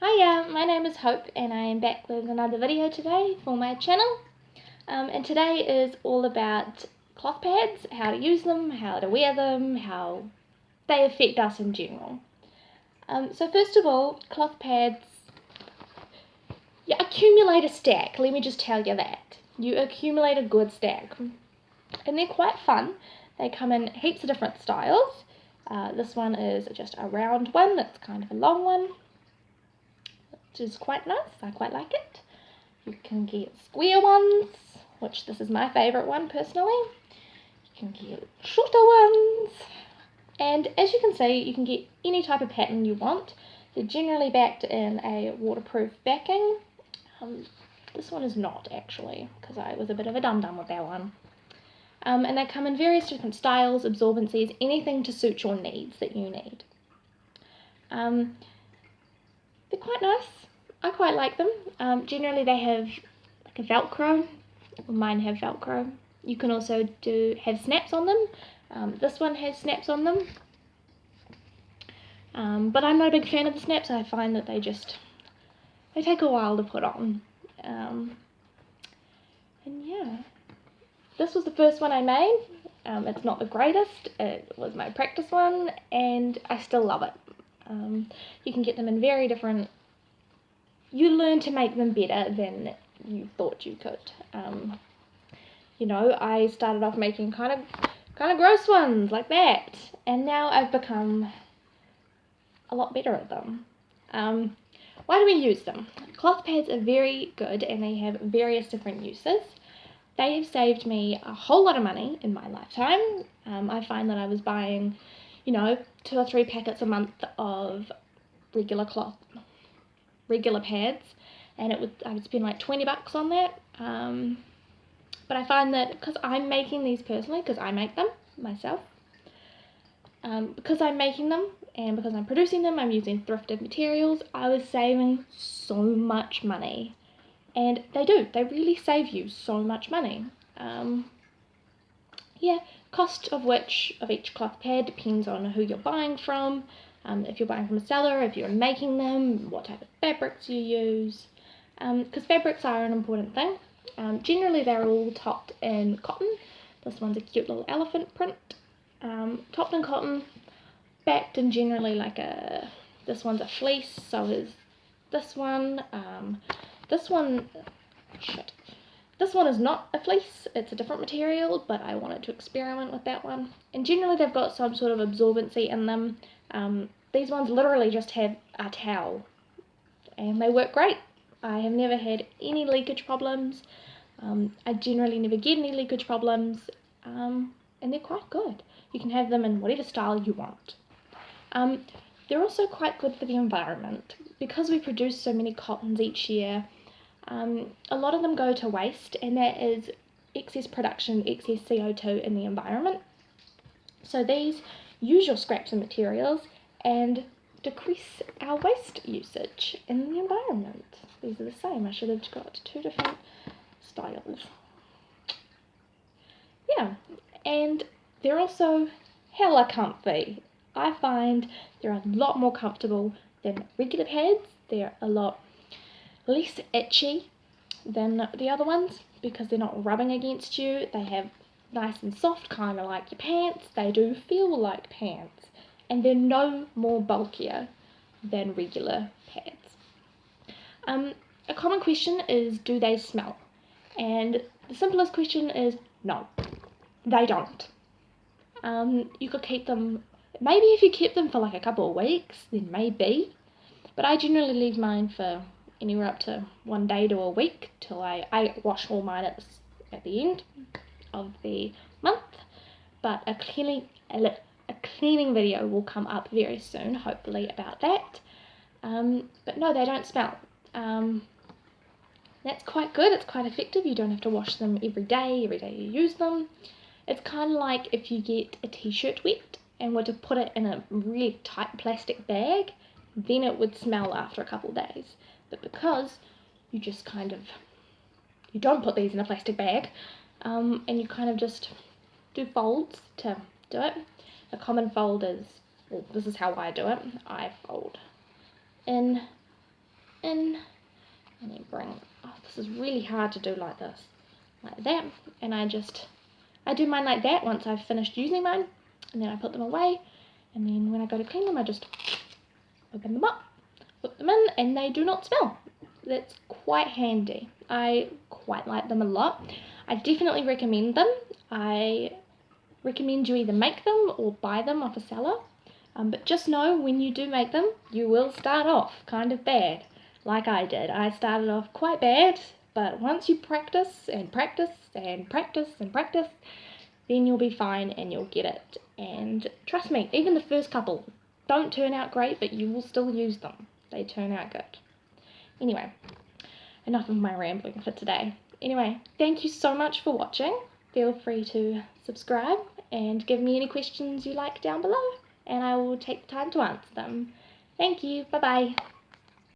Hiya, my name is Hope and I am back with another video today for my channel. And today is all about cloth pads, how to use them, how to wear them, how they affect us in general. So first of all, cloth pads, you accumulate a stack, let me just tell you that. You accumulate a good stack. And they're quite fun. They come in heaps of different styles. This one is just a round one, it's kind of a long one, which is quite nice. I quite like it. You can get square ones, which this is my favourite one personally. You can get shorter ones, and as you can see, you can get any type of pattern you want. They're generally backed in a waterproof backing. This one is not actually, because I was a bit of a dum-dum with that one. And they come in various different styles, absorbencies, anything to suit your needs that you need. They're quite nice. I quite like them. Generally they have like a Velcro. Mine have Velcro. You can also have snaps on them. This one has snaps on them. But I'm not a big fan of the snaps. I find that they take a while to put on. And yeah. This was the first one I made. It's not the greatest. It was my practice one and I still love it. You can get them in very different... You learn to make them better than you thought you could. You know, I started off making kind of gross ones like that, and now I've become a lot better at them. Why do we use them? Cloth pads are very good and they have various different uses. They have saved me a whole lot of money in my lifetime. I find that I was buying, 2 or 3 packets a month of regular pads, and I would spend like $20 on that. But I find that because I'm making these personally, because I make them myself, because I'm making them and because I'm producing them, I'm using thrifted materials, I was saving so much money. And they really save you so much money. Cost of each cloth pad depends on who you're buying from. If you're buying from a seller, if you're making them, what type of fabrics you use, because fabrics are an important thing. Generally they're all topped in cotton. This one's a cute little elephant print. Topped in cotton, backed in generally this one's a fleece, so is this one. This one is not a fleece, it's a different material, but I wanted to experiment with that one. And generally they've got some sort of absorbency in them. These ones literally just have a towel, and they work great. I have never had any leakage problems. I generally never get any leakage problems, and they're quite good. You can have them in whatever style you want. They're also quite good for the environment. Because we produce so many cottons each year, a lot of them go to waste, and that is excess production, excess CO2 in the environment. So these use your scraps and materials and decrease our waste usage in the environment. These are the same. I should have got 2 different styles. Yeah, and they're also hella comfy. I find they're a lot more comfortable than regular pads. They're a lot less itchy than the other ones because they're not rubbing against you. They have nice and soft, kind of like your pants. They do feel like pants, and they're no more bulkier than regular pads. A common question is, do they smell? And the simplest question is no, they don't. You could keep them, maybe if you kept them for like a couple of weeks, then maybe, but I generally leave mine for anywhere up to 1 day to a week till I wash all mine at the end of the month. But a cleaning video will come up very soon, hopefully, about that. But no, they don't smell. That's quite good. It's quite effective. You don't have to wash them every day you use them. It's kind of like if you get a t-shirt wet and were to put it in a really tight plastic bag, then it would smell after a couple of days. But because you just you don't put these in a plastic bag, and you kind of just do folds to do it. A common fold is, well, this is how I do it. I fold in in, and then bring, oh, this is really hard to do like this, like that, and I do mine like that once I've finished using mine, and then I put them away, and then when I go to clean them I just open them up, put them in, and they do not smell. That's quite handy. I quite like them a lot. I definitely recommend them. I recommend you either make them or buy them off a seller, but just know when you do make them, you will start off kind of bad, like I did. I started off quite bad, but once you practice and practice and practice and practice, then you'll be fine and you'll get it. And trust me, even the first couple don't turn out great, but you will still use them. They turn out good. Anyway, enough of my rambling for today. Anyway, thank you so much for watching. Feel free to subscribe and give me any questions you like down below, and I will take the time to answer them. Thank you. Bye bye.